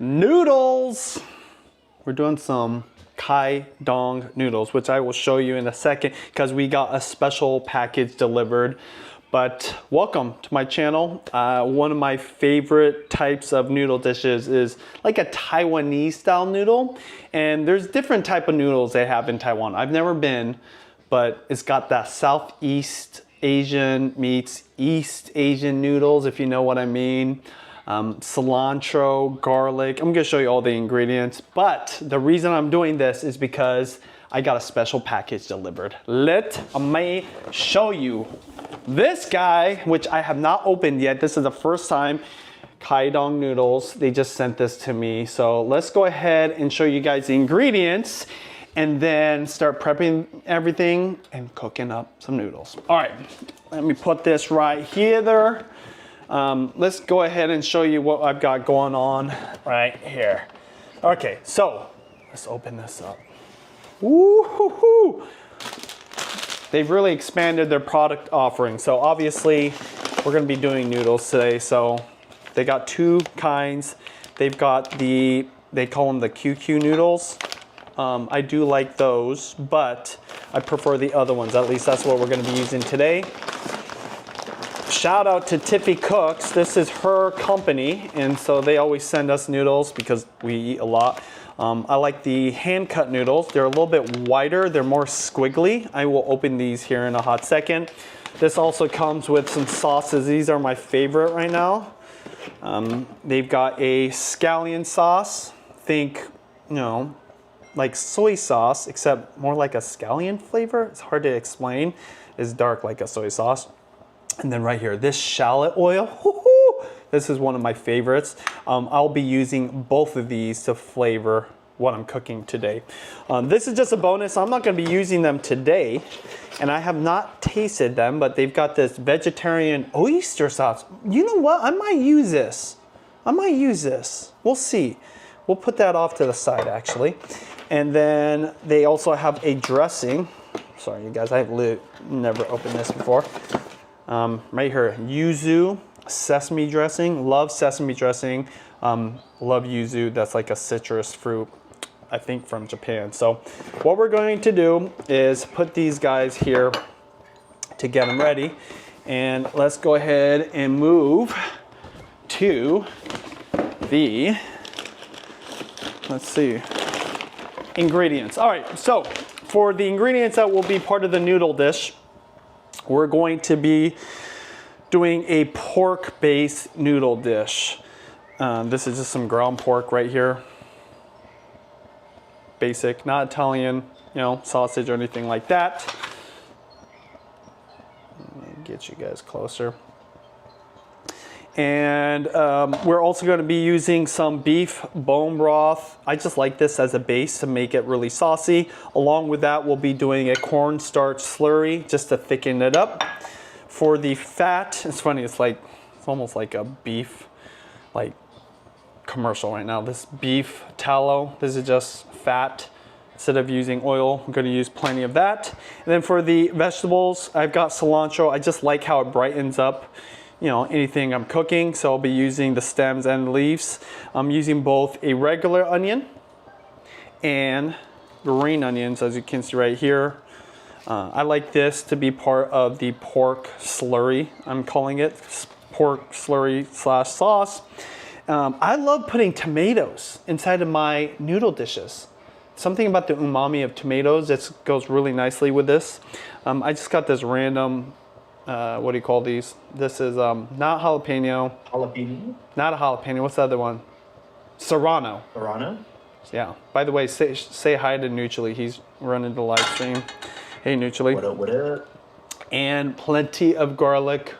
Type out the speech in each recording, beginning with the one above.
Noodles. We're doing some Kaidong noodles, which I will show you in a second because we got a special package delivered. But welcome to my channel. One of my favorite types of noodle dishes is like a Taiwanese style noodle. And there's different type of noodles they have in Taiwan. I've never been, but it's got that Southeast Asian meets East Asian noodles, if you know what I mean. Cilantro, garlic. I'm gonna show you all the ingredients, but the reason I'm doing this is because I got a special package delivered. Let me show you this guy, which I have not opened yet. This is the first time. Kaidong noodles, they just sent this to me. So let's go ahead and show you guys the ingredients and then start prepping everything and cooking up some noodles. All right, let me put this right here there. Let's go ahead and show you what I've got going on right here. Okay, so let's open this up. Woo-hoo-hoo. They've really expanded their product offering. So obviously we're gonna be doing noodles today. So they got two kinds. They've got they call them the QQ noodles. I do like those, but I prefer the other ones. At least that's what we're gonna be using today. Shout out to Tiffy Cooks. This is her company, and so they always send us noodles because we eat a lot. I like the hand-cut noodles. They're a little bit wider. They're more squiggly. I will open these here in a hot second. This also comes with some sauces. These are my favorite right now. They've got a scallion sauce. Think, you know, like soy sauce, except more like a scallion flavor. It's hard to explain. It's dark like a soy sauce. And then right here, this shallot oil, this is one of my favorites. I'll be using both of these to flavor what I'm cooking today. This is just a bonus. I'm not gonna be using them today, and I have not tasted them, but they've got this vegetarian oyster sauce. You know what, I might use this. We'll see. We'll put that off to the side actually. And then they also have a dressing. Sorry you guys, I've never opened this before. Right here, yuzu sesame dressing. Love sesame dressing. Love yuzu. That's like a citrus fruit, I think from Japan. So what we're going to do is put these guys here to get them ready. And let's go ahead and move to the, let's see, ingredients. All right, so for the ingredients that will be part of the noodle dish, we're going to be doing a pork-based noodle dish. This is just some ground pork right here. Basic, not Italian, you know, sausage or anything like that. Let me get you guys closer. And we're also going to be using some beef bone broth. I just like this as a base to make it really saucy. Along with that, we'll be doing a cornstarch slurry just to thicken it up. For the fat, it's funny, it's almost like a beef like commercial right now. This beef tallow, this is just fat. Instead of using oil, I'm going to use plenty of that. And then for the vegetables, I've got cilantro. I just like how it brightens up, you know, anything I'm cooking. So I'll be using the stems and leaves. I'm using both a regular onion and green onions, as you can see right here. I like this to be part of the pork slurry, I'm calling it, pork slurry / sauce. I love putting tomatoes inside of my noodle dishes. Something about the umami of tomatoes that goes really nicely with this. I just got this random, what do you call these? This is not jalapeno. Jalapeno? Not a jalapeno, what's the other one? Serrano. Serrano? Yeah, by the way, say hi to Nuchely, he's running the live stream. Hey Nuchely. What up, what up? And plenty of garlic.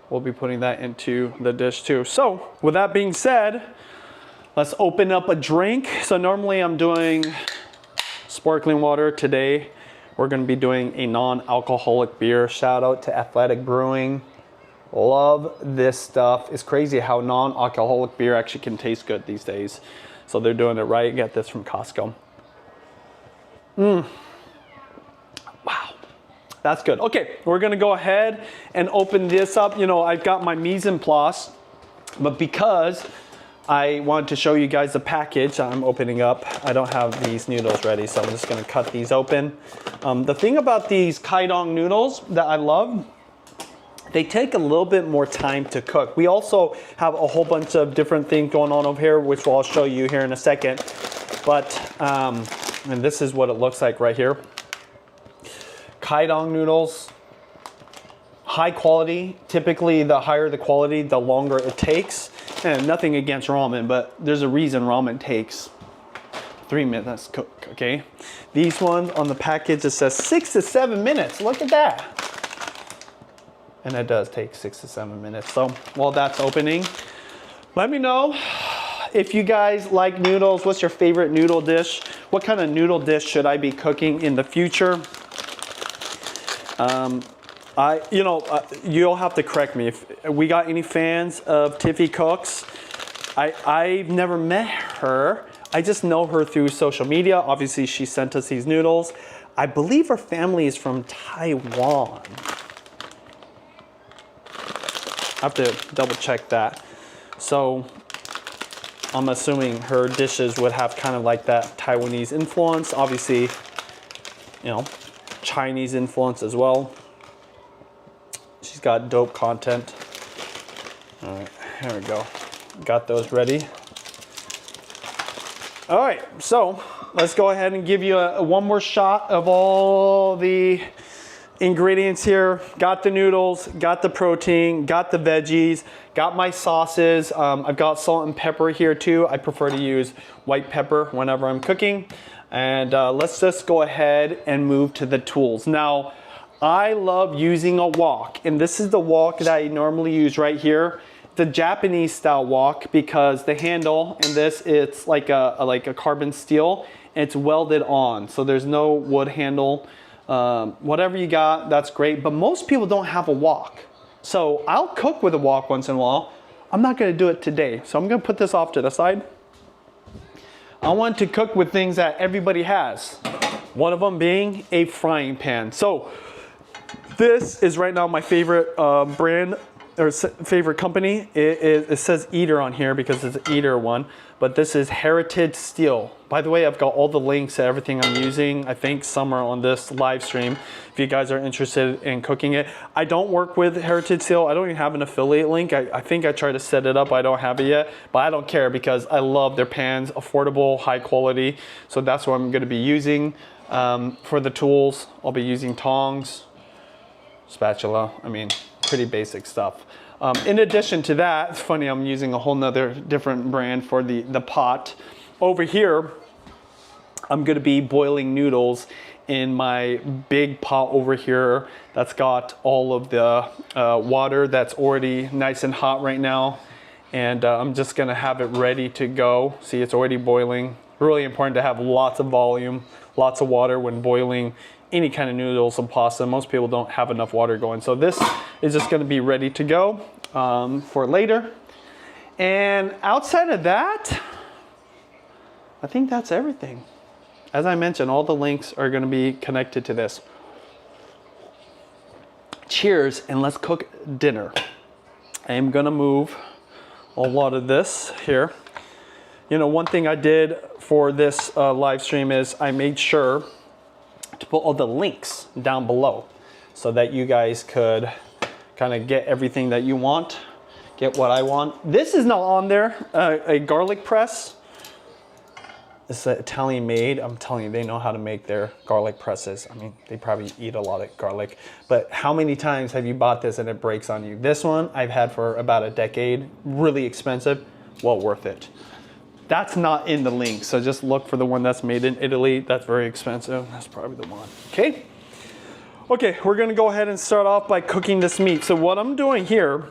We'll be putting that into the dish too. So with that being said, let's open up a drink. So normally I'm doing sparkling water. Today we're gonna be doing a non-alcoholic beer. Shout out to Athletic Brewing. Love this stuff. It's crazy how non-alcoholic beer actually can taste good these days. So they're doing it right. Get this from Costco. Wow, that's good. Okay, we're gonna go ahead and open this up. You know, I've got my mise en place, but because I wanted to show you guys the package I'm opening up. I don't have these noodles ready, so I'm just gonna cut these open. The thing about these Kaidong noodles that I love, they take a little bit more time to cook. We also have a whole bunch of different things going on over here, which I'll show you here in a second. But, and this is what it looks like right here. Kaidong noodles, high quality. Typically, the higher the quality, the longer it takes. And nothing against ramen, but there's a reason ramen takes 3 minutes to cook, okay? These ones on the package, it says 6 to 7 minutes. Look at that. And it does take 6 to 7 minutes. So while that's opening, let me know if you guys like noodles. What's your favorite noodle dish? What kind of noodle dish should I be cooking in the future? You'll have to correct me if we got any fans of Tiffy Cooks. I've never met her. I just know her through social media. Obviously, she sent us these noodles. I believe her family is from Taiwan. I have to double check that. So I'm assuming her dishes would have kind of like that Taiwanese influence. Obviously, Chinese influence as well. She's got dope content. All right, here we go. Got those ready. All right, so let's go ahead and give you one more shot of all the ingredients here. Got the noodles, got the protein, got the veggies, got my sauces. I've got salt and pepper here too. I prefer to use white pepper whenever I'm cooking. And let's just go ahead and move to the tools. Now, I love using a wok, and this is the wok that I normally use right here. The Japanese style wok, because the handle in this, it's like a carbon steel, and it's welded on, so there's no wood handle. Whatever you got, that's great, but most people don't have a wok. So I'll cook with a wok once in a while. I'm not gonna do it today, so I'm gonna put this off to the side. I want to cook with things that everybody has. One of them being a frying pan. So this is right now my favorite brand or favorite company. It says Eater on here because it's an Eater one, but this is Heritage Steel. By the way, I've got all the links to everything I'm using. I think some are on this live stream if you guys are interested in cooking it. I don't work with Heritage Steel. I don't even have an affiliate link. I think I tried to set it up. I don't have it yet, but I don't care because I love their pans, affordable, high quality. So that's what I'm gonna be using. For the tools, I'll be using tongs, spatula, pretty basic stuff. In addition to that, it's funny, I'm using a whole nother different brand for the pot. Over here, I'm gonna be boiling noodles in my big pot over here that's got all of the water that's already nice and hot right now. And I'm just gonna have it ready to go. See, it's already boiling. Really important to have lots of volume, lots of water when boiling any kind of noodles and pasta. Most people don't have enough water going. So this is just gonna be ready to go for later. And outside of that, I think that's everything. As I mentioned, all the links are gonna be connected to this. Cheers, and let's cook dinner. I am gonna move a lot of this here. One thing I did for this live stream is I made sure to put all the links down below so that you guys could kind of get everything that you want, get what I want. This is not on there, a garlic press. It's Italian made. I'm telling you, they know how to make their garlic presses. They probably eat a lot of garlic, but how many times have you bought this and it breaks on you? This one I've had for about a decade, really expensive, well worth it. That's not in the link, so just look for the one that's made in Italy. That's very expensive. That's probably the one. Okay, we're gonna go ahead and start off by cooking this meat. So what I'm doing here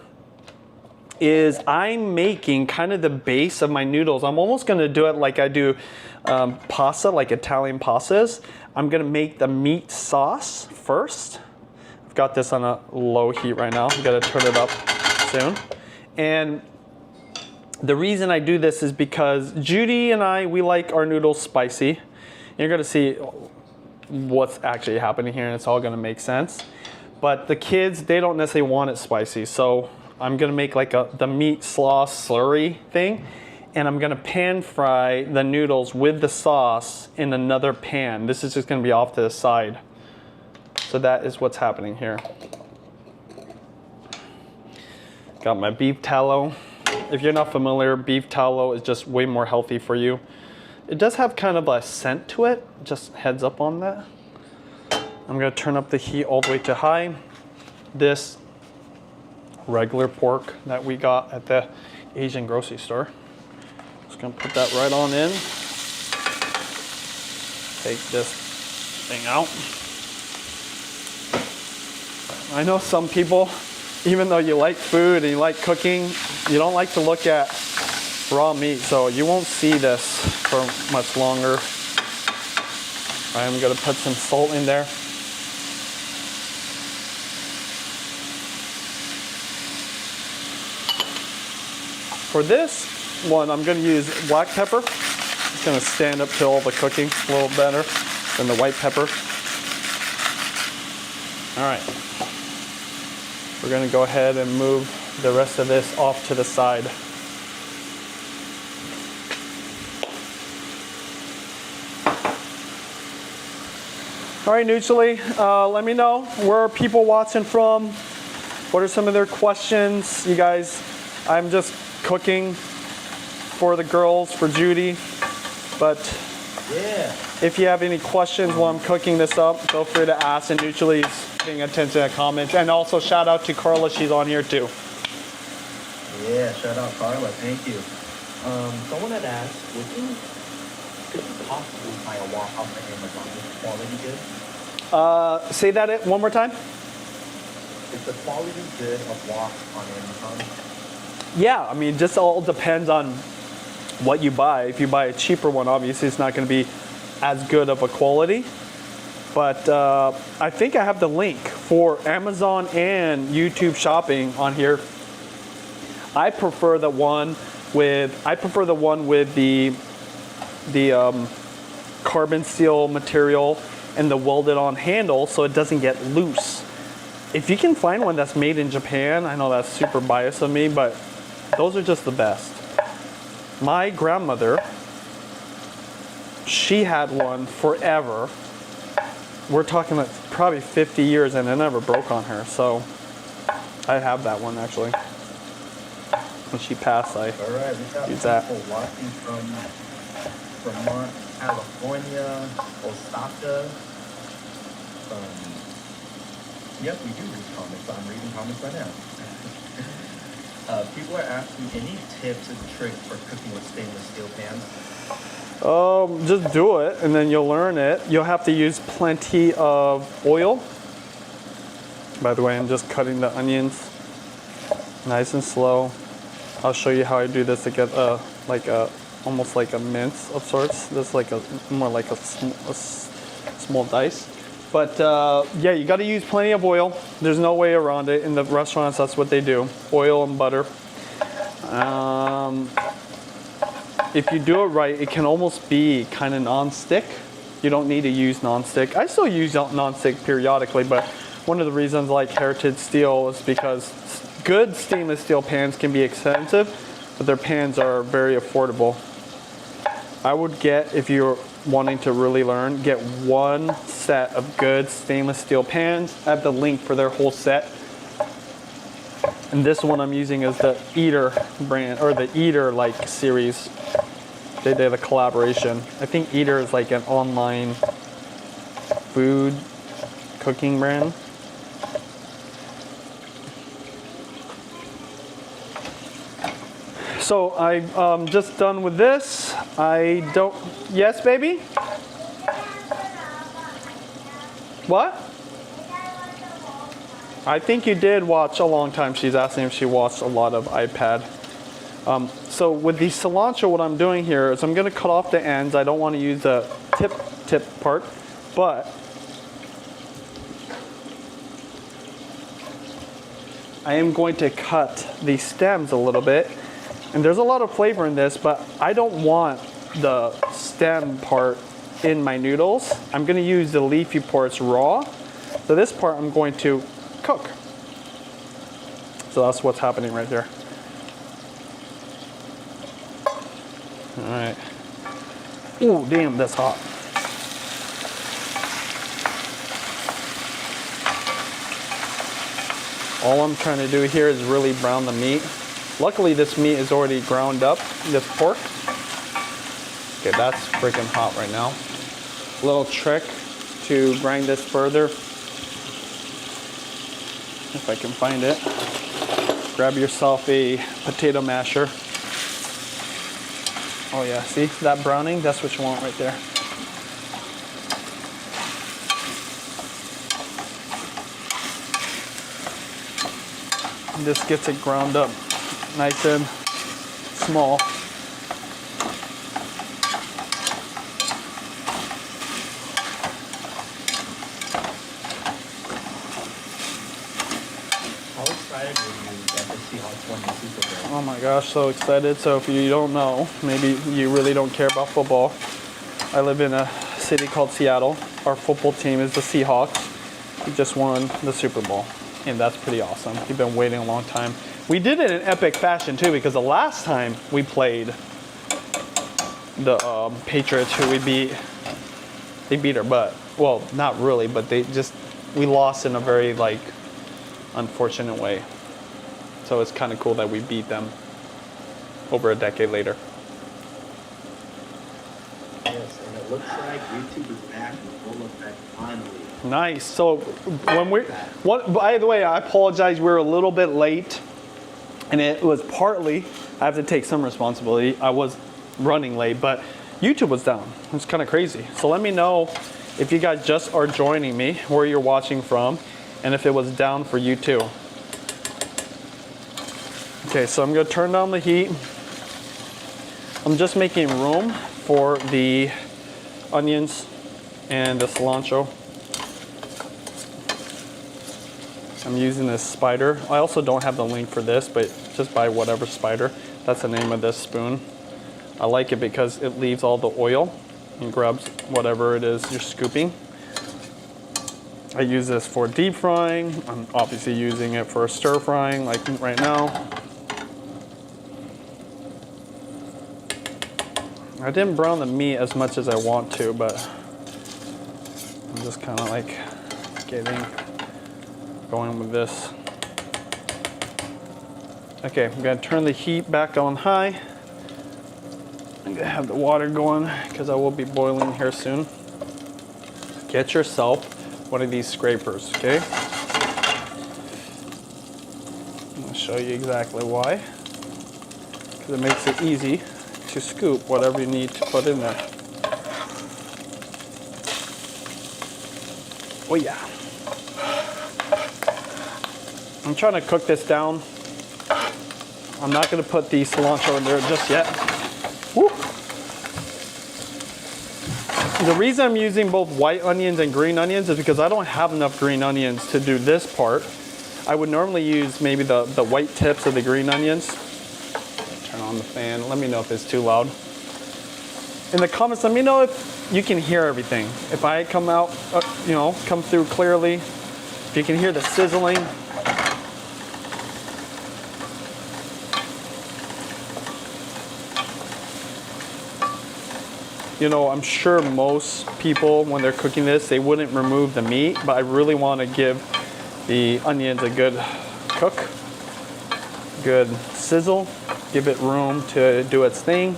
is I'm making kind of the base of my noodles. I'm almost gonna do it like I do pasta, like Italian pastas. I'm gonna make the meat sauce first. I've got this on a low heat right now. I'm gonna turn it up soon. And the reason I do this is because Judy and I, we like our noodles spicy. You're gonna see what's actually happening here and it's all gonna make sense. But the kids, they don't necessarily want it spicy. So I'm gonna make like the meat sauce slurry thing. and I'm gonna pan fry the noodles with the sauce in another pan. This is just gonna be off to the side. So that is what's happening here. Got my beef tallow. If you're not familiar, beef tallow is just way more healthy for you. It does have kind of a scent to it, just heads up on that. I'm gonna turn up the heat all the way to high. This regular pork that we got at the Asian grocery store. Just gonna put that right on in. Take this thing out. I know some people, even though you like food and you like cooking, you don't like to look at raw meat, so you won't see this for much longer. I'm gonna put some salt in there. For this one, I'm gonna use black pepper. It's gonna stand up to all the cooking a little better than the white pepper. All right. We're gonna go ahead and move the rest of this off to the side. All right, Neutrally, let me know where are people watching from. What are some of their questions? You guys, I'm just cooking for the girls, for Judy, but yeah. If you have any questions while I'm cooking this up, feel free to ask, and Neutrally is paying attention to comments. And also shout out to Carla, she's on here too. Yeah, shout out Carla, thank you. Someone had asked, is it possible to buy a wok off of Amazon? Is the quality good? Say that one more time. Is the quality good of wok on Amazon? Yeah, I mean, just all depends on what you buy. If you buy a cheaper one, obviously it's not going to be as good of a quality. But I think I have the link for Amazon and YouTube shopping on here. I prefer the one with the carbon steel material and the welded on handle so it doesn't get loose. If you can find one that's made in Japan, I know that's super biased of me, but those are just the best. My grandmother, she had one forever. We're talking like probably 50 years and it never broke on her. So I have that one actually. When she passed, I used that. All right, we got people watching from Vermont, California, Osaka. Yep, we do read comments. I'm reading comments right now. People are asking any tips and tricks for cooking with stainless steel pans. Just do it and then you'll learn it. You'll have to use plenty of oil. By the way, I'm just cutting the onions nice and slow. I'll show you how I do this to get almost like a mince of sorts. This is like more like a small dice. But yeah, you got to use plenty of oil. There's no way around it. In the restaurants, that's what they do. Oil and butter. If you do it right, it can almost be kind of non-stick. You don't need to use non-stick. I still use non-stick periodically, but one of the reasons I like Heritage Steel is because good stainless steel pans can be expensive, but their pans are very affordable. I would get, if you're wanting to really learn, get one set of good stainless steel pans. I have the link for their whole set. And this one I'm using is the Eater brand, or the Eater like series. They did a collaboration. I think Eater is like an online food cooking brand. So I'm just done with this. Yes, baby? What? I think you did watch a long time. She's asking if she watched a lot of iPad. So with the cilantro, what I'm doing here is I'm gonna cut off the ends. I don't want to use the tip part, but I am going to cut the stems a little bit. And there's a lot of flavor in this, but I don't want the stem part in my noodles. I'm gonna use the leafy parts raw. So this part I'm going to cook. So that's what's happening right here. All right. Ooh, damn, that's hot. All I'm trying to do here is really brown the meat. Luckily, this meat is already ground up, this pork. Okay, that's freaking hot right now. Little trick to grind this further, if I can find it. Grab yourself a potato masher. Oh yeah, see that browning? That's what you want right there. And this gets it ground up nice and small. How excited were you that the Seahawks won the Super Bowl? Oh my gosh, so excited. So if you don't know, maybe you really don't care about football. I live in a city called Seattle. Our football team is the Seahawks. We just won the Super Bowl, and that's pretty awesome. We've been waiting a long time. We did it in epic fashion too, because the last time we played the Patriots, who we beat, they beat our butt. Well, not really, but we lost in a very unfortunate way. So it's kind of cool that we beat them over a decade later. Yes, and it looks like YouTube is back in full effect finally. Nice. So by the way, I apologize. We were a little bit late, and it was partly, I have to take some responsibility. I was running late, but YouTube was down. It's kind of crazy. So let me know if you guys just are joining me, where you're watching from, and if it was down for you too. Okay, so I'm gonna turn down the heat. I'm just making room for the onions and the cilantro. I'm using this spider. I also don't have the link for this, but just buy whatever spider. That's the name of this spoon. I like it because it leaves all the oil and grabs whatever it is you're scooping. I use this for deep frying. I'm obviously using it for stir frying, like right now. I didn't brown the meat as much as I want to, but I'm just kind of going with this. Okay, I'm gonna turn the heat back on high. I'm gonna have the water going because I will be boiling here soon. Get yourself one of these scrapers, okay? I'm gonna show you exactly why. Because it makes it easy to scoop whatever you need to put in there. Oh yeah. I'm trying to cook this down. I'm not gonna put the cilantro in there just yet. Woo. The reason I'm using both white onions and green onions is because I don't have enough green onions to do this part. I would normally use maybe the white tips of the green onions. Turn on the fan. Let me know if it's too loud. In the comments, let me know if you can hear everything. If I come out, come through clearly. If you can hear the sizzling. I'm sure most people, when they're cooking this, they wouldn't remove the meat, but I really want to give the onions a good cook, good sizzle, give it room to do its thing.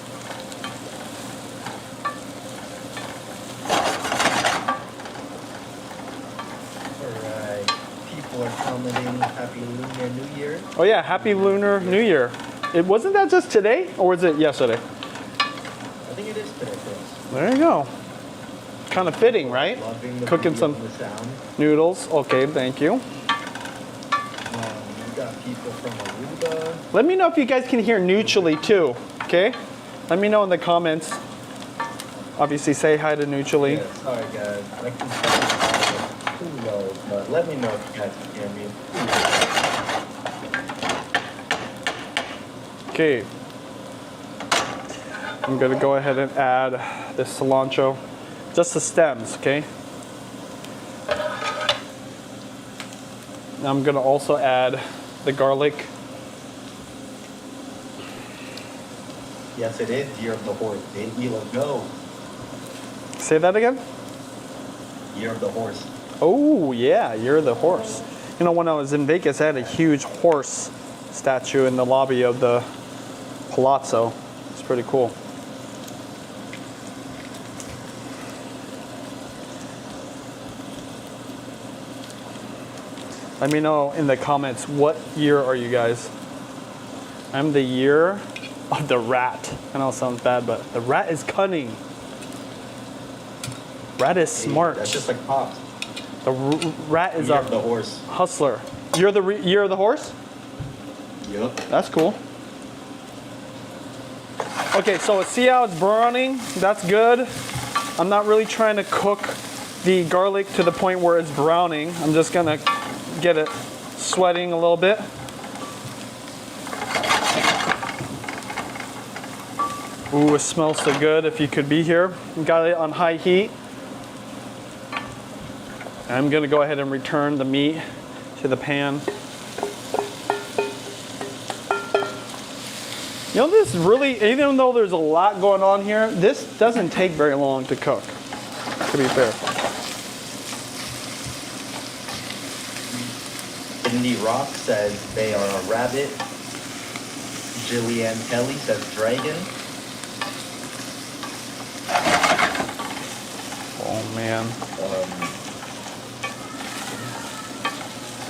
Alright, people are commenting Happy Lunar New Year. Oh yeah, Happy Lunar New Year. Wasn't that just today, or was it yesterday? I think it is today for us. There you go. Kind of fitting, right? Cooking some noodles. Okay, thank you. We got people from Aruba. Let me know if you guys can hear neutrally too, okay? Let me know in the comments. Obviously, say hi to neutrally. Yeah, sorry guys. I can tell too low, but let me know if you guys can hear me. Okay. I'm gonna go ahead and add this cilantro, just the stems, okay? Now I'm gonna also add the garlic. Yes, it is Year of the Horse. Baby, let's go. Say that again? Year of the Horse. Oh, yeah, you're the horse. You know, when I was in Vegas, I had a huge horse statue in the lobby of the Palazzo. It's pretty cool. Let me know in the comments, what year are you guys? I'm the year of the rat. I know it sounds bad, but the rat is cunning. Rat is smart. That's just like Pops. The rat is Year our of the Horse. hustler. You're the year of the horse? Yep. That's cool. Okay, so see how it's browning? That's good. I'm not really trying to cook the garlic to the point where it's browning. I'm just gonna get it sweating a little bit. Ooh, it smells so good. If you could be here. Got it on high heat. I'm gonna go ahead and return the meat to the pan. You know, this really, even though there's a lot going on here, this doesn't take very long to cook, to be fair. Indy Rock says they are a rabbit. Jillian Kelly says dragon. Oh man.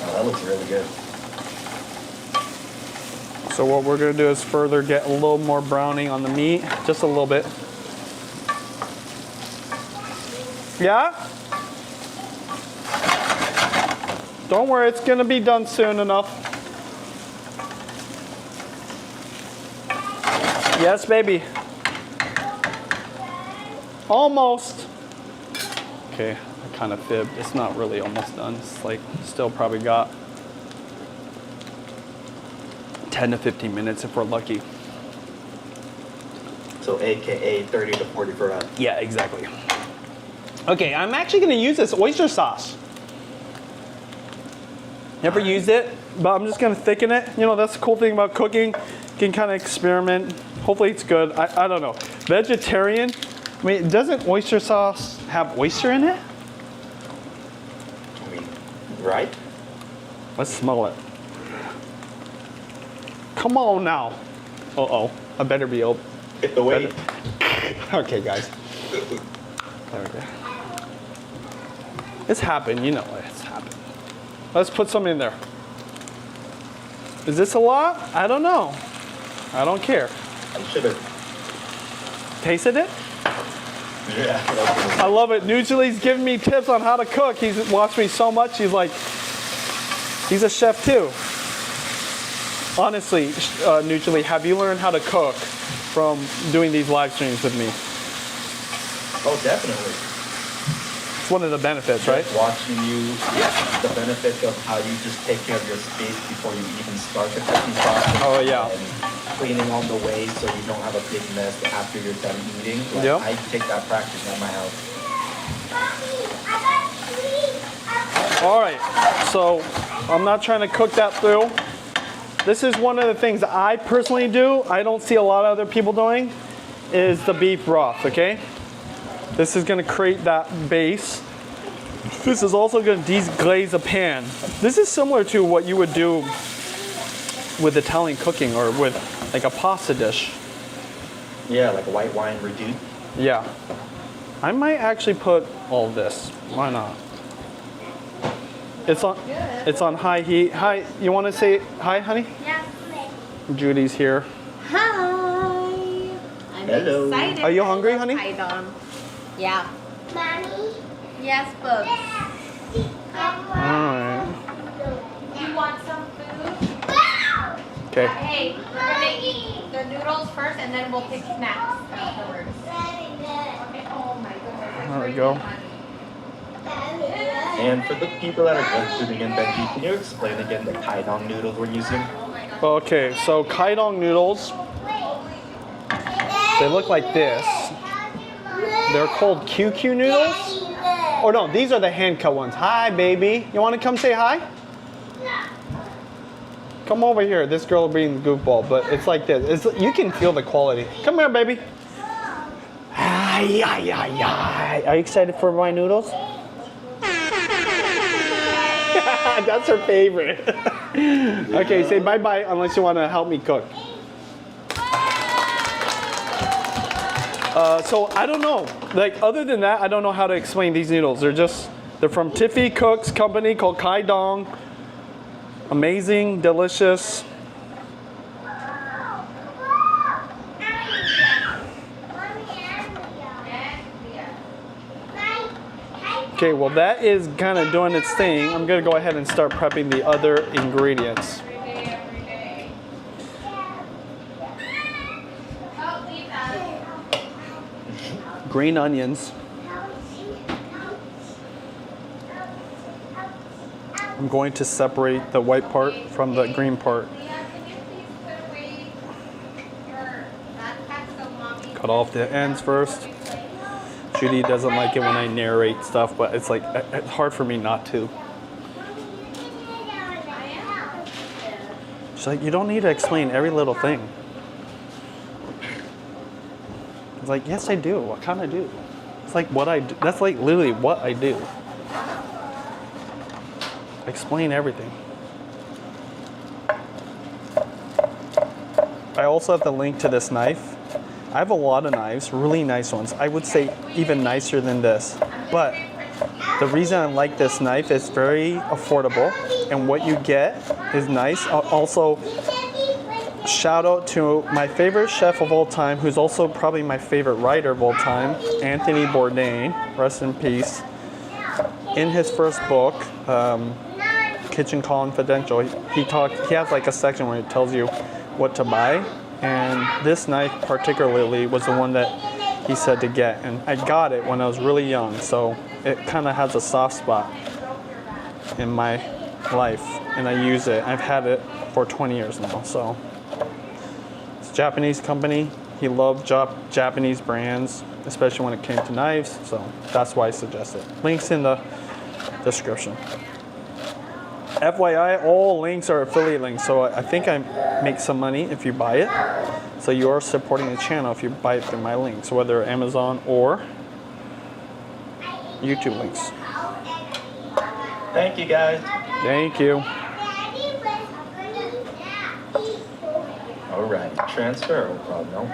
Oh, that looks really good. So what we're gonna do is further get a little more browning on the meat, just a little bit. Yeah? Don't worry, it's gonna be done soon enough. Yes, baby. Almost. Okay, I kind of fibbed. It's not really almost done. It's like still probably got 10 to 15 minutes if we're lucky. So AKA 30 to 40 for us. Yeah, exactly. Okay, I'm actually gonna use this oyster sauce. Never used it, but I'm just gonna thicken it. You know, that's the cool thing about cooking. You can kind of experiment. Hopefully it's good. I don't know. Vegetarian, I mean, doesn't oyster sauce have oyster in it? I mean, right? Let's smell it. Come on now. Uh-oh, I better be open. Hit the weight. Okay, guys. There we go. It's happened, you know it's happened. Let's put some in there. Is this a lot? I don't know. I don't care. I should have. Tasted it? Yeah. I love it. Usually he's giving me tips on how to cook. He's watched me so much. He's like, he's a chef too. Honestly, Nugely, have you learned how to cook from doing these live streams with me? Oh, definitely. It's one of the benefits, right? Watching you, the benefits of how you just take care of your space before you even start the cooking process. Oh, yeah. And cleaning on the way so you don't have a big mess after you're done eating. Like, Yep. I take that practice at my house. All right, so I'm not trying to cook that through. This is one of the things that I personally do. I don't see a lot of other people doing, is the beef broth, okay? This is gonna create that base. This is also gonna deglaze a pan. This is similar to what you would do with Italian cooking or with like a pasta dish. Yeah, like white wine reduced. Yeah. I might actually put all this. Why not? It's on high heat. Hi, you want to say hi, honey? Yeah. Judy's here. Hi. I'm Hello. excited. Are you hungry, honey? Kaidong. Yeah. Mommy? Yes, Books. All right. You want some food? Okay. Hey, we're gonna eat the noodles first, and then we'll pick snacks afterwards. Okay. Oh my goodness. There we go. And for the people that are just tuning in, Benji, can you explain again the Kaidong noodles we're using? Okay, so Kaidong noodles, they look like this. They're called QQ noodles. Or no, these are the hand cut ones. Hi, baby. You want to come say hi? Come Come over here. This girl being goofball, but it's like this. It's, you can feel the quality. Come here, baby. Are you excited for my noodles? That's her favorite. Okay, say bye-bye unless you want to help me cook. So I don't know. Like other than that, I don't know how to explain these noodles. They're from Tiffy Cook's company called Kaidong. Amazing, delicious. Okay, well that is kind of doing its thing. I'm gonna go ahead and start prepping the other ingredients. Green onions. I'm going to separate the white part from the green part. Cut off the ends first. Judy doesn't like it when I narrate stuff, but it's like, it's hard for me not to. She's like, you don't need to explain every little thing. It's like, yes I do, what kind of do? It's like what I do, that's like literally what I do. Explain everything. I also have the link to this knife. I have a lot of knives, really nice ones. I would say even nicer than this. But the reason I like this knife is very affordable, and what you get is nice. Also, shout out to my favorite chef of all time, who's also probably my favorite writer of all time, Anthony Bourdain, rest in peace. In his first book, Kitchen Confidential, he has like a section where he tells you what to buy, and this knife particularly was the one that he said to get, and I got it when I was really young, so it kind of has a soft spot in my life, and I use it. I've had it for 20 years now, so it's a Japanese company. He loved Japanese brands, especially when it came to knives, so that's why I suggest it. Links in the description. FYI, all links are affiliate links, so I think I make some money if you buy it. So you are supporting the channel if you buy it through my links, whether Amazon or YouTube links. Thank you, guys. Thank you. All right, transfer, no problem.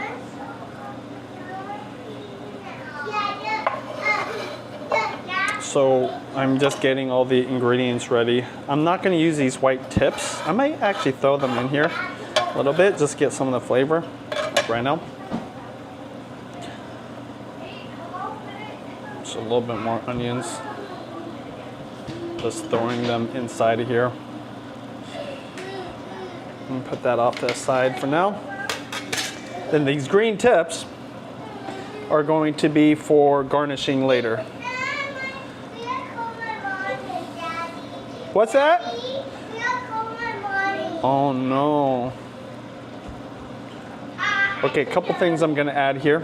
So I'm just getting all the ingredients ready. I'm not going to use these white tips. I might actually throw them in here a little bit, just get some of the flavor right now. Just a little bit more onions. Just throwing them inside of here. And put that off to the side for now. Then these green tips are going to be for garnishing later. What's that? Oh no. Okay, a couple things I'm gonna add here.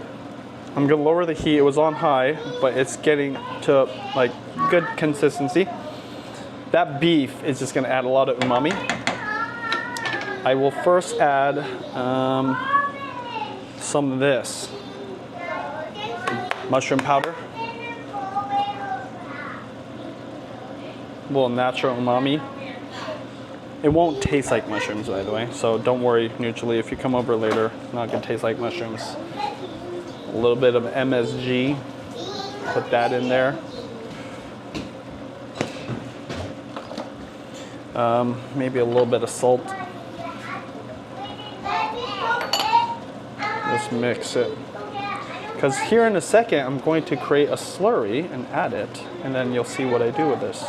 I'm gonna lower the heat. It was on high, but it's getting to like good consistency. That beef is just gonna add a lot of umami. I will first add some of this mushroom powder. A little natural umami. It won't taste like mushrooms, by the way, so don't worry neutrally if you come over later. It's not gonna taste like mushrooms. A little bit of MSG, put that in there. Maybe a little bit of salt. Just mix it. Because here in a second, I'm going to create a slurry and add it, and then you'll see what I do with this.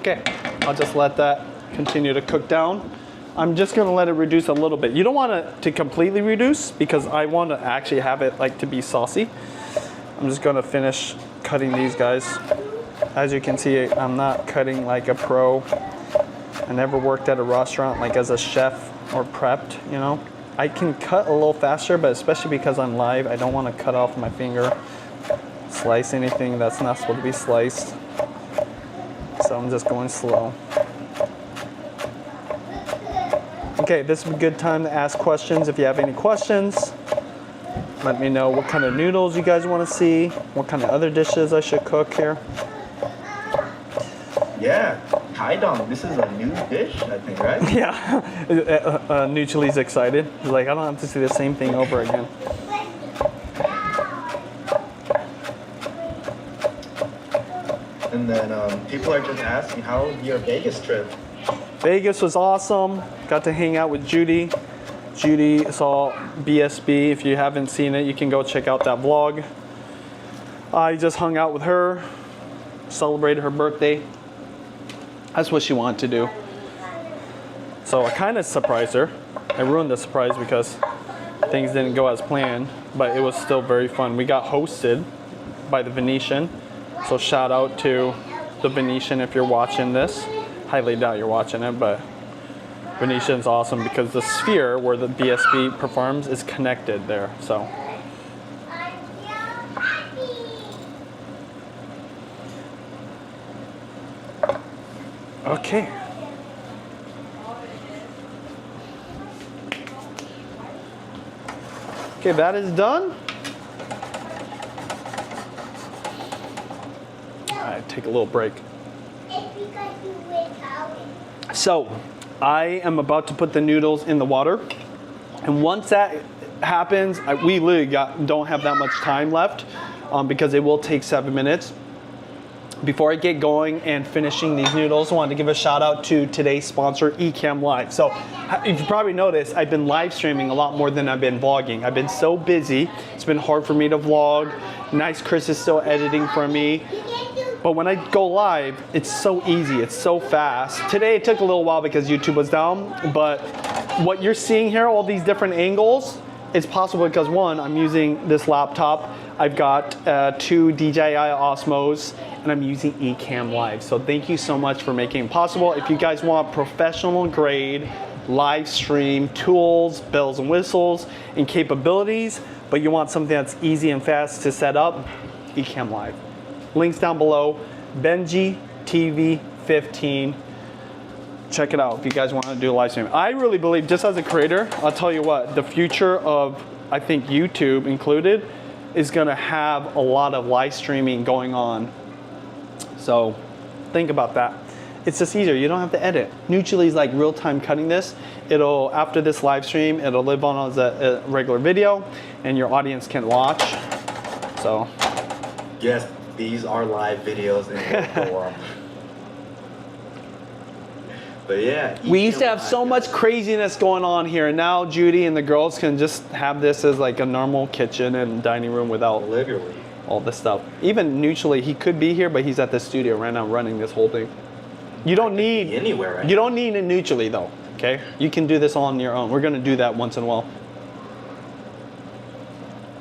Okay, I'll just let that continue to cook down. I'm just gonna let it reduce a little bit. You don't want it to completely reduce because I want to actually have it like to be saucy. I'm just gonna finish cutting these guys. As you can see, I'm not cutting like a pro. I never worked at a restaurant like as a chef or prepped, you know. I can cut a little faster, but especially because I'm live, I don't want to cut off my finger, slice anything that's not supposed to be sliced. So I'm just going slow. Okay, this is a good time to ask questions. If you have any questions, let me know what kind of noodles you guys want to see, what kind of other dishes I should cook here. Yeah, Kaidong, this is a new dish, I think, right? Yeah, New Chili's excited. He's like, I don't have to see the same thing over again. And then people are just asking, how was your Vegas trip? Vegas was awesome. Got to hang out with Judy. Judy saw BSB. If you haven't seen it, you can go check out that vlog. I just hung out with her, celebrated her birthday. That's what she wanted to do. So I kind of surprised her. I ruined the surprise because things didn't go as planned, but it was still very fun. We got hosted by the Venetian. So shout out to the Venetian if you're watching this. Highly doubt you're watching it, but Venetian's awesome because the sphere where the BSB performs is connected there. So okay. Okay, that is done. All right, take a little break. So, I am about to put the noodles in the water. And once that happens, we literally don't have that much time left because it will take 7 minutes. Before I get going and finishing these noodles, I wanted to give a shout out to today's sponsor, Ecamm Live. So, if you probably noticed, I've been live streaming a lot more than I've been vlogging. I've been so busy. It's been hard for me to vlog. Nice Chris is still editing for me. But when I go live, it's so easy, it's so fast. Today it took a little while because YouTube was down, but what you're seeing here, all these different angles, it's possible because one, I'm using this laptop. I've got 2 DJI Osmos and I'm using Ecamm Live. So thank you so much for making it possible. If you guys want professional grade live stream tools, bells and whistles, and capabilities, but you want something that's easy and fast to set up, Ecamm Live. Links down below. Benji TV 15. Check it out if you guys want to do a live stream. I really believe, just as a creator, I'll tell you what, the future of, I think YouTube included, is going to have a lot of live streaming going on. So think about that. It's just easier. You don't have to edit. Nutually is like real-time cutting this. It'll, after this live stream, it'll live on as a regular video, and your audience can watch. So. Yes. These are live videos in the forum. But yeah. We used to have so much craziness going on here, and now Judy and the girls can just have this as like a normal kitchen and dining room without literally all this stuff. Even Nutually, he could be here, but he's at the studio right now running this whole thing. You don't need anywhere. Right? You don't need a Nutually though. Okay, you can do this all on your own. We're gonna do that once in a while.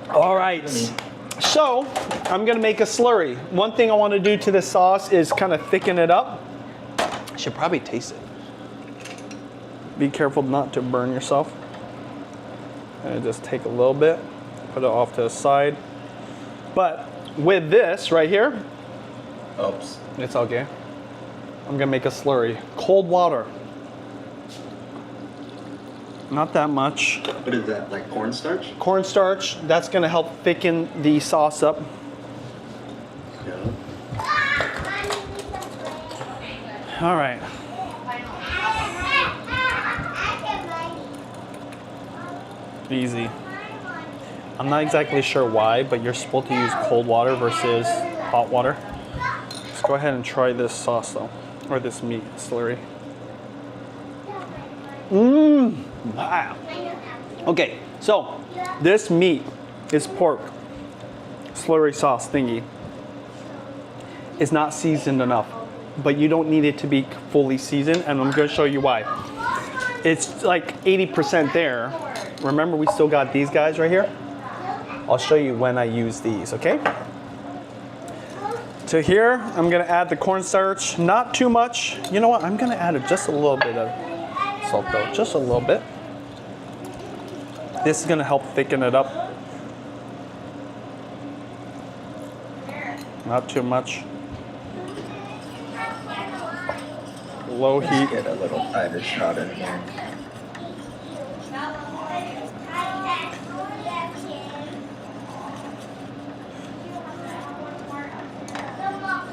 All right. So, I'm gonna make a slurry. One thing I wanna do to this sauce is kind of thicken it up. You should probably taste it. Be careful not to burn yourself. And just take a little bit, put it off to the side. But with this right here, oops, it's okay. I'm gonna make a slurry. Cold water. Not that much. What is that, like cornstarch? Cornstarch, that's gonna help thicken the sauce up. Yeah. All right. Easy. I'm not exactly sure why, but you're supposed to use cold water versus hot water. Let's go ahead and try this sauce though, or this meat slurry. Mmm. Wow. Okay, so this meat is pork slurry sauce thingy. It's not seasoned enough, but you don't need it to be fully seasoned, and I'm going to show you why. It's like 80% there. Remember, we still got these guys right here. I'll show you when I use these, okay? To here, I'm gonna add the cornstarch, not too much. You know what, I'm gonna add just a little bit of salt though, just a little bit. This is gonna help thicken it up. Not too much. Low Let's heat. get a little tighter shot in here.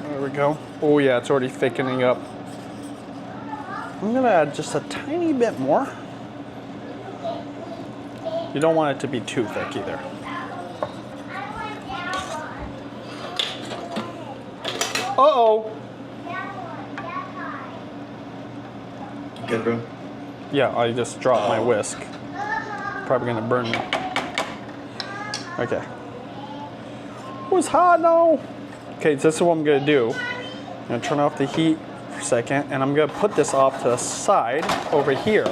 There we go. Oh yeah, it's already thickening up. I'm gonna add just a tiny bit more. You don't want it to be too thick either. Uh-oh. Good, bro? Yeah, I just dropped my whisk. Probably gonna burn me. Okay. It was hot, no. Okay, so this is what I'm gonna do. I'm gonna turn off the heat for a second, and I'm gonna put this off to the side over here.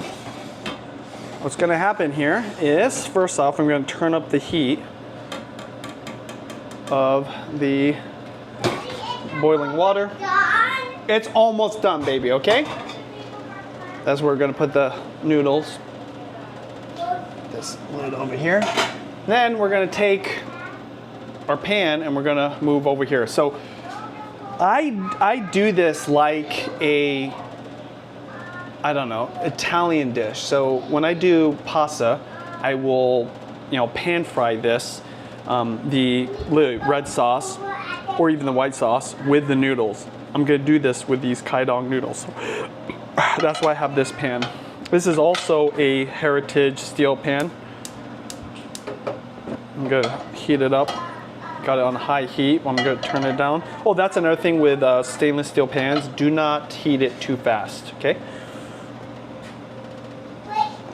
What's gonna happen here is, first off, I'm gonna turn up the heat of the boiling water. It's almost done, baby, okay? That's where we're gonna put the noodles. This lid over here. Then we're gonna take our pan and we're gonna move over here. So I do this like a, I don't know, Italian dish. So when I do pasta, I will, pan fry this, the red sauce or even the white sauce with the noodles. I'm gonna do this with these Kaidong noodles. That's why I have this pan. This is also a heritage steel pan. I'm gonna heat it up. Got it on high heat. I'm gonna turn it down. Oh, that's another thing with stainless steel pans. Do not heat it too fast, okay?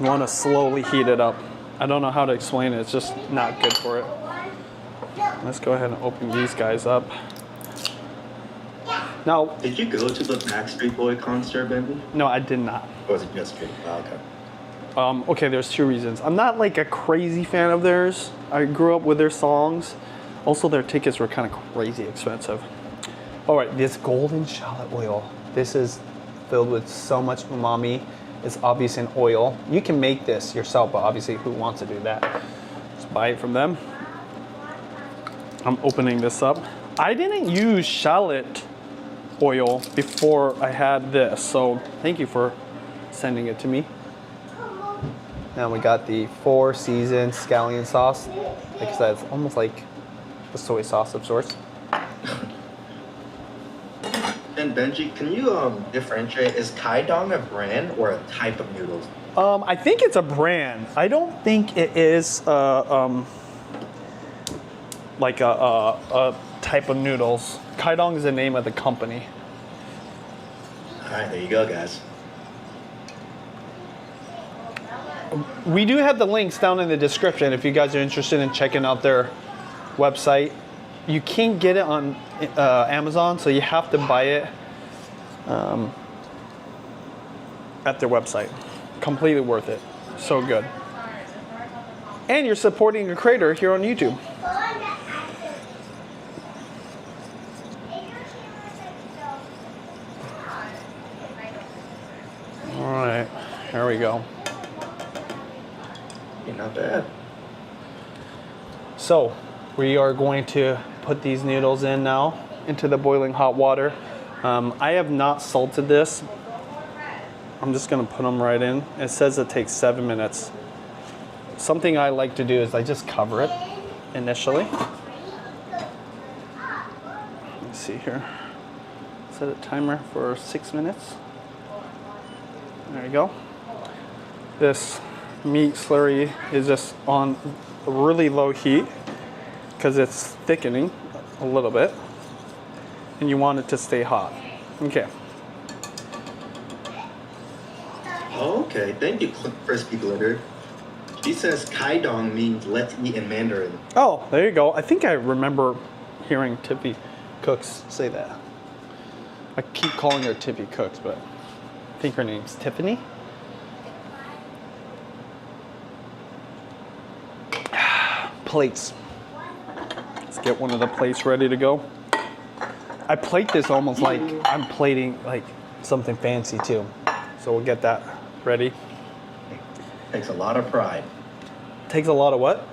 You wanna slowly heat it up. I don't know how to explain it. It's just not good for it. Let's go ahead and open these guys up. Now, Did you go to the Backstreet Boy concert, baby? no, I did not. Or was it just good? Oh, okay. Okay, there's two reasons. I'm not like a crazy fan of theirs. I grew up with their songs. Also, their tickets were kind of crazy expensive. All right, this golden shallot oil. This is filled with so much umami. It's obvious in oil. You can make this yourself, but obviously who wants to do that? Just buy it from them. I'm opening this up. I didn't use shallot oil before I had this, so thank you for sending it to me. Now we got the 4 seasoned scallion sauce. Like I said, it's almost like the soy sauce of sorts. And Benji, can you differentiate, is Kaidong a brand or a type of noodles? I think it's a brand. I don't think it is like a type of noodles. Kaidong is the name of the company. All right, there you go, guys. We do have the links down in the description if you guys are interested in checking out their website. You can't get it on Amazon, so you have to buy it at their website. Completely worth it. So good. And you're supporting a creator here on YouTube. All right, here we go. Not bad. So we are going to put these noodles in now into the boiling hot water. I have not salted this. I'm just gonna put them right in. It says it takes 7 minutes. Something I like to do is I just cover it initially. Let's see here. Set a timer for 6 minutes. There you go. This meat slurry is just on a really low heat because it's thickening a little bit and you want it to stay hot. Okay. Okay, thank you, Crispy Glitter. She says Kaidong means let's eat in Mandarin. Oh, there you go. I think I remember hearing Tiffy Cooks say that. I keep calling her Tiffy Cooks, but I think her name's Tiffany. Plates. Let's get one of the plates ready to go. I plate this almost like I'm plating like something fancy too. So we'll get that ready. Takes a lot of pride. Takes a lot of what?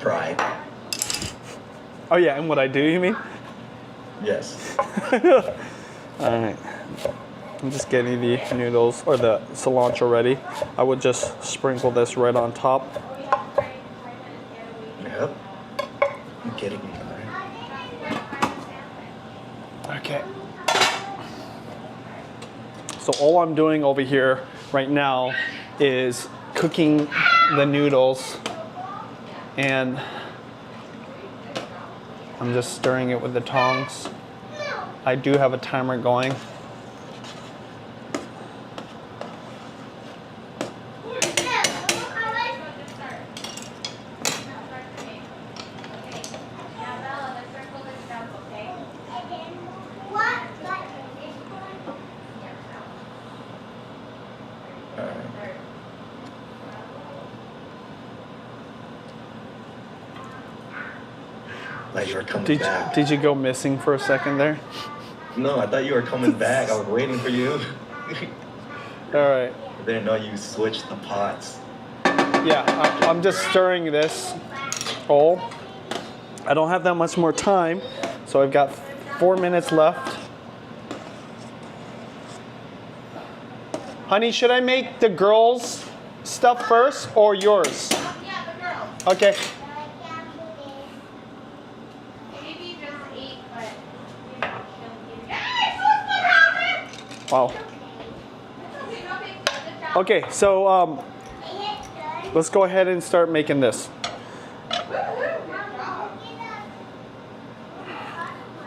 Pride. Oh yeah, and what I do, you mean? Yes. All right. I'm just getting the noodles or the cilantro ready. I would just sprinkle this right on top. Yep. I'm kidding me. Okay. So all I'm doing over here right now is cooking the noodles, and I'm just stirring it with the tongs. I do have a timer going. Like you were coming back. Did you go missing for a second there? No, I thought you were coming back. I was waiting for you. All right. I didn't know you switched the pots. Yeah, I'm just stirring this all. I don't have that much more time, so I've got 4 minutes left. Honey, should I make the girls' stuff first or yours? Yeah, the girls. Okay. Maybe just 8, but you know, she'll Wow. Okay, so let's go ahead and start making this.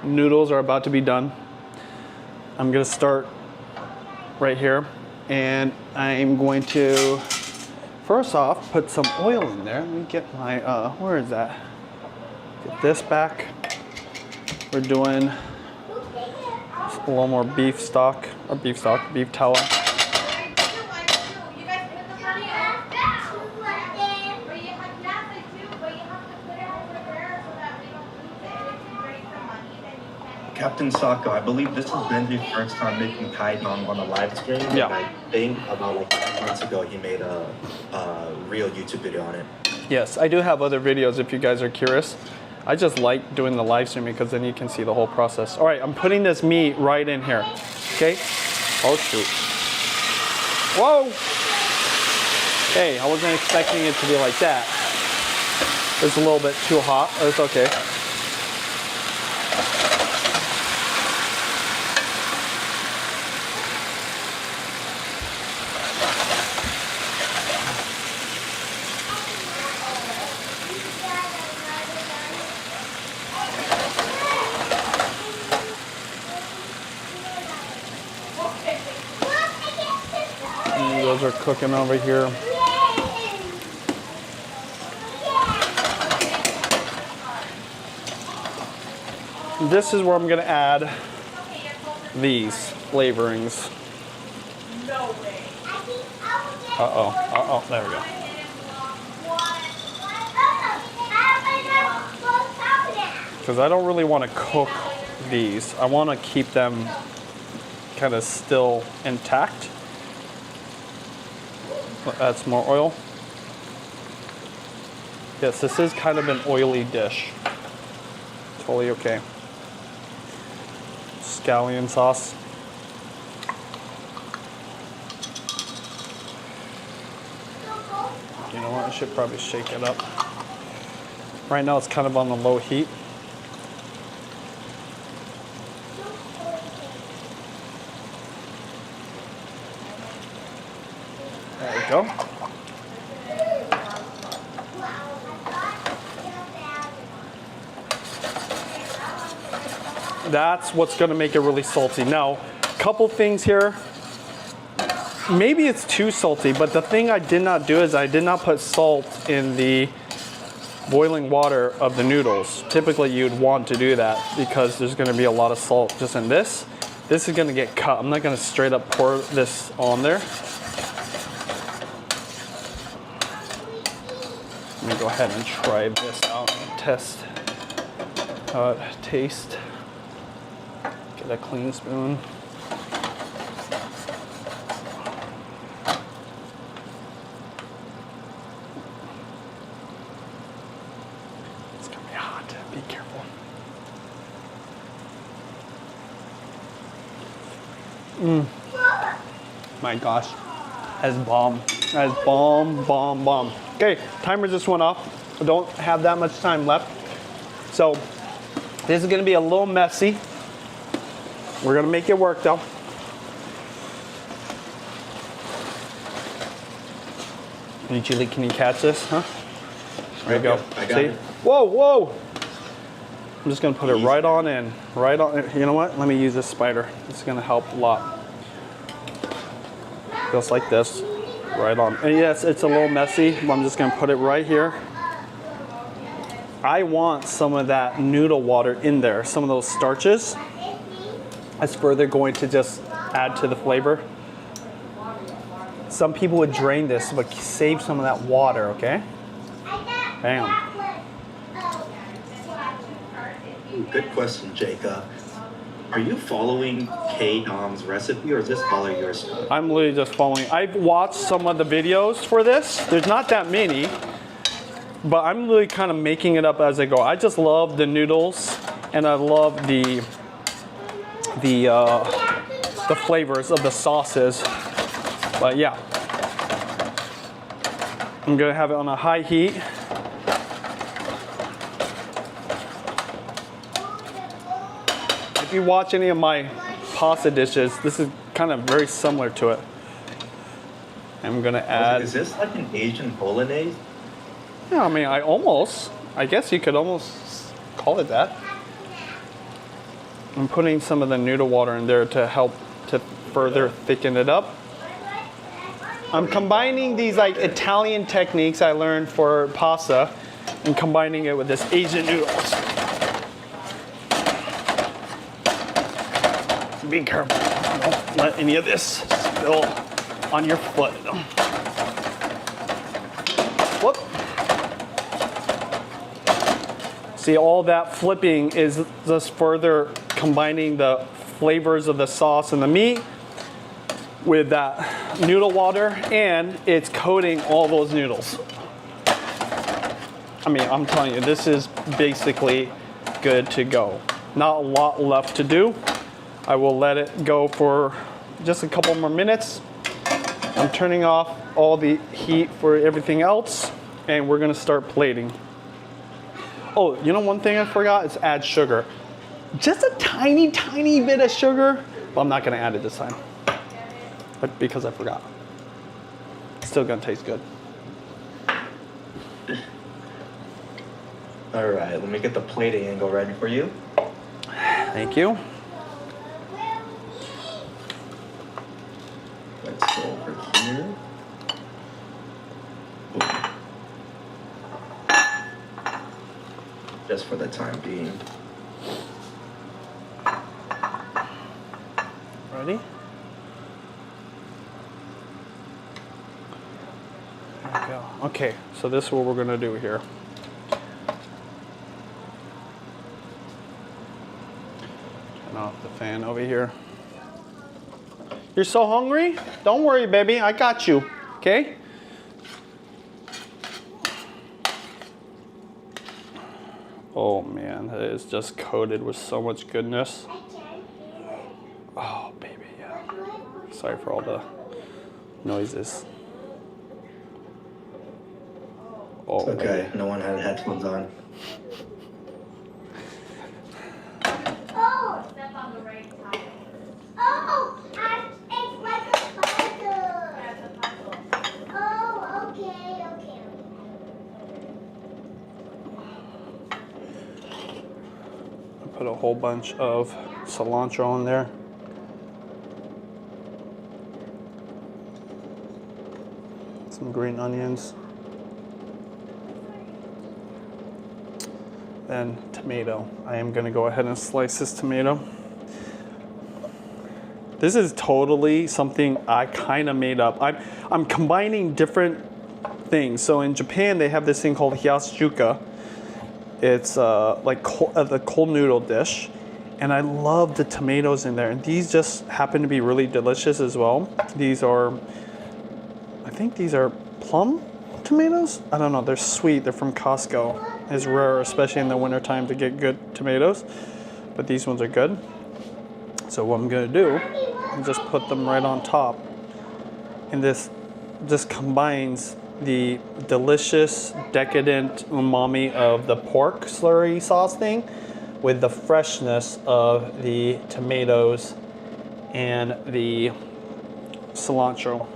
Noodles are about to be done. I'm gonna start right here, and I'm going to first off put some oil in there. Let me get my where is that? Get this back. We're doing a little more beef tallow. Captain Sako, I believe this has been his first time making Kaidong on a live stream. Yeah. And I think about like 2 months ago he made a real YouTube video on it. Yes, I do have other videos if you guys are curious. I just like doing the live streaming because then you can see the whole process. All right, I'm putting this meat right in here. Okay? Oh shoot. Whoa! Hey, I wasn't expecting it to be like that. It's a little bit too hot. It's okay. Those are cooking over here. This is where I'm going to add these flavorings. Uh-oh, there we go. Because I don't really want to cook these. I want to keep them kind of still intact. Add some more oil. Yes, this is kind of an oily dish. Totally okay. Scallion sauce. You know what? I should probably shake it up. Right now it's kind of on the low heat. There we go. That's what's going to make it really salty. Now, a couple things here. Maybe it's too salty, but the thing I did not do is I did not put salt in the boiling water of the noodles. Typically, you'd want to do that because there's going to be a lot of salt just in this. This is going to get cut. I'm not going to straight up pour this on there. Let me go ahead and try this out and test how it tastes. Get a clean spoon. It's gonna be hot. Be careful. My gosh, that's bomb. That's bomb, bomb, bomb. Okay, timer just went off. I don't have that much time left. So this is gonna be a little messy. We're gonna make it work though. Hey, Julie, can you catch this, huh? There you go. I got See? it. Whoa, whoa! I'm just gonna put it right on in. Right on, you know what? Let me use this spider. It's gonna help a lot. Just like this, right on. And yes, it's a little messy, but I'm just gonna put it right here. I want some of that noodle water in there, some of those starches. That's further going to just add to the flavor. Some people would drain this, but save some of that water, okay? Bam. Good question, Jacob. Are you following Kaidong's recipe, or is this all of your stuff? I'm literally just following. I've watched some of the videos for this. There's not that many, but I'm literally kind of making it up as I go. I just love the noodles, and I love the flavors of the sauces. But yeah, I'm gonna have it on a high heat. If you watch any of my pasta dishes, this is kind of very similar to it. I'm gonna add. Is this like an Asian bolognese? Yeah, I mean, I guess you could almost call it that. I'm putting some of the noodle water in there to help to further thicken it up. I'm combining these like Italian techniques I learned for pasta and combining it with this Asian noodles. Be careful, don't let any of this spill on your foot. Whoop. See, all that flipping is just further combining the flavors of the sauce and the meat with that noodle water, and it's coating all those noodles. I mean, I'm telling you, this is basically good to go. Not a lot left to do. I will let it go for just a couple more minutes. I'm turning off all the heat for everything else, and we're gonna start plating. Oh, you know one thing I forgot is add sugar. Just a tiny, tiny bit of sugar. Well, I'm not gonna add it this time, but because I forgot. It's still gonna taste good. All right, let me get the plating angle ready for you. Thank you. Let's go over here. Just for the time being. Ready? There we go. Okay, so this is what we're gonna do here. Turn off the fan over here. You're so hungry? Don't worry, baby. I got you. Okay? Oh man, it is just coated with so much goodness. Oh baby, yeah. Sorry for all the noises. Oh, Okay, baby. no one had headphones on. Step on the right tile. It's like a puzzle. That's a puzzle. Oh, okay. I put a whole bunch of cilantro in there. Some green onions. Then tomato. I am gonna go ahead and slice this tomato. This is totally something I kind of made up. I'm combining different things. So in Japan, they have this thing called itsjudyslife. It's like the cold noodle dish. And I love the tomatoes in there. And these just happen to be really delicious as well. These are, I think these are plum tomatoes? I don't know, they're sweet, they're from Costco. It's rare, especially in the wintertime, to get good tomatoes. But these ones are good. So what I'm gonna do is just put them right on top. And this just combines the delicious, decadent umami of the pork slurry sauce thing with the freshness of the tomatoes and the cilantro.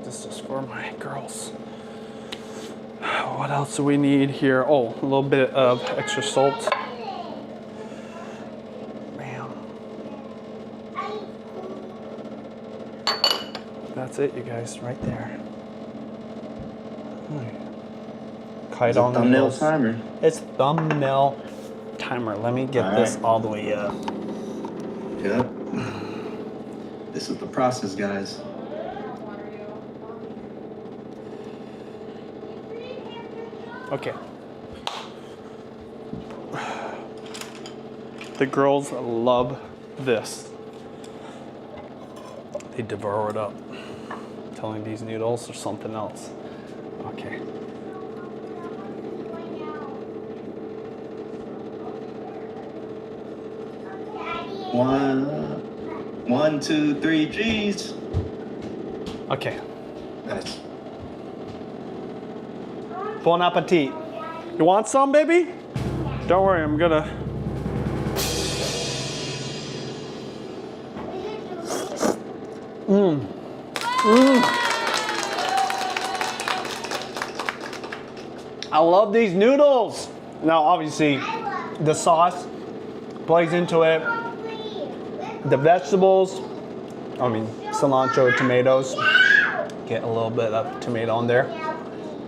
This is for my girls. What else do we need here? Oh, a little bit of extra salt. Bam. That's it, you guys, right there. Kaidong thumbnail noodles. timer. It's thumbnail timer. Let me get this all the way up. Yep. This is the process, guys. Okay. The girls love this. They devour it up. I'm telling these noodles are something else. Okay. One, two, three, G's. Okay. Nice. Bon appetit. You want some, baby? Don't worry, I'm gonna. I love these noodles. Now, obviously, the sauce plays into it. The vegetables, I mean, cilantro, tomatoes. Get a little bit of tomato on there.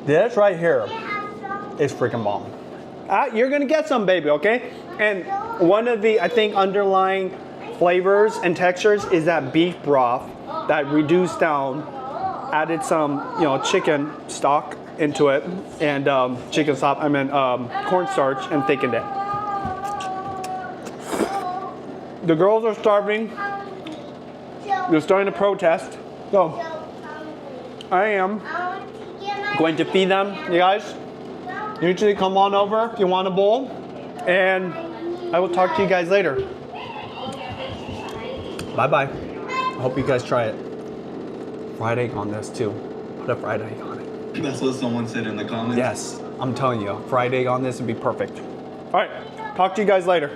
This right here is freaking bomb. You're gonna get some, baby, okay? And one of the, I think, underlying flavors and textures is that beef broth that reduced down, added some, chicken stock into it, and cornstarch, and thickened it. The girls are starving. They're starting to protest. So I am going to feed them, you guys. Usually come on over if you want a bowl. And I will talk to you guys later. Bye-bye. I hope you guys try it. Fried egg on this too. Put a fried egg on it. That's what someone said in the comments. Yes, I'm telling you, fried egg on this would be perfect. All right, talk to you guys later.